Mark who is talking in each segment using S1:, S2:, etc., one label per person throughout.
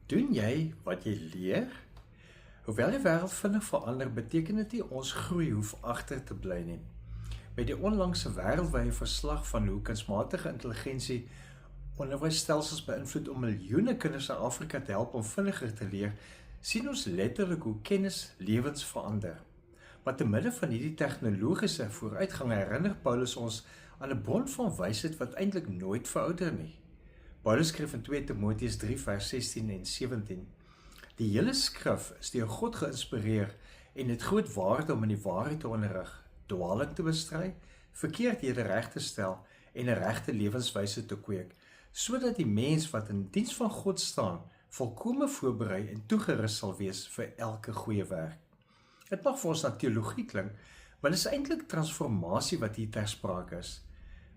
S1: Doen jy wat jy leer? Hoewel die wêreld vinnig verander, beteken dit nie ons groei hoef agter te bly nie. By die onlangse wêreldwye verslag van hoe kunsmatige intelligensie onderwysstelsels beïnvloed om miljoene kinders in Afrika te help om vinniger te leer, sien ons letterlik hoe kennis lewens verander. Maar te midde van hierdie tegnologiese vooruitgang herinner Paulus ons aan 'n bron van wysheid wat eintlik nooit verouder nie. Paulus skryf in 2 Timoteus 3 vers 16 en 17. Die hele skrif is deur God geïnspireer en het groot waarde om in die waarheid te onderrig, dwaling te bestry, verkeerdhede reg te stel en 'n regte lewenswyse te kweek, sodat die mens wat in diens van God staan, volkome voorberei en toegerus sal wees vir elke goeie werk. Dit mag vir ons na teologie klink, maar dit is eintlik transformasie wat hier ter sprake is.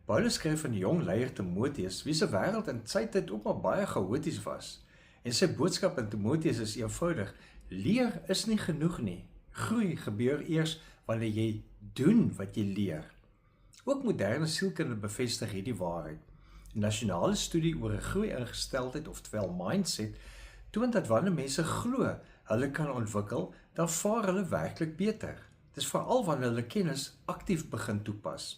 S1: Paulus skryf aan die jong leier Timoteus, wie se wêreld in sy tyd ook maar baie chaoties was. En sy boodskap aan Timoteus is eenvoudig: leer is nie genoeg nie. Groei gebeur eers wanneer jy doen wat jy leer. Ook moderne sielkunde bevestig hierdie waarheid. 'n Nasionale studie oor 'n groeiingesteldheid, oftewel mindset, toon dat wanneer mense glo hulle kan ontwikkel, dan vaar hulle werklik beter. Dis veral wanneer hulle kennis aktief begin toepas.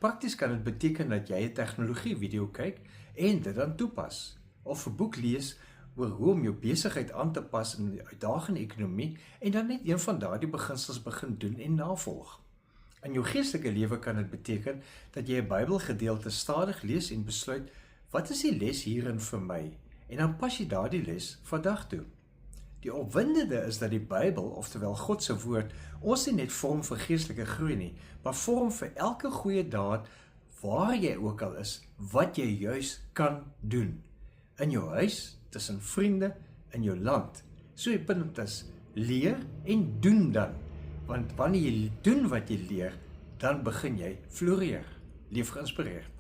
S1: Prakties kan dit beteken dat jy 'n tegnologie video kyk en dit dan toepas, of 'n boek lees oor hoe om jou besigheid aan te pas in die uitdagende ekonomie en dan net een van daardie beginsels begin doen en navolg. In jou geestelike lewe kan dit beteken dat jy 'n Bybelgedeelte stadig lees en besluit, wat is die les hierin vir my? En dan pas jy daardie les vandag toe. Die opwindende is dat die Bybel, oftewel God se woord, ons nie net vorm vir geestelike groei nie, maar vorm vir elke goeie daad, waar jy ook al is, wat jy juis kan doen. In jou huis, tussen vriende, in jou land. So die punt is, leer en doen dan. Want wanneer jy doen wat jy leer, dan begin jy floreer. Leef geïnspireerd.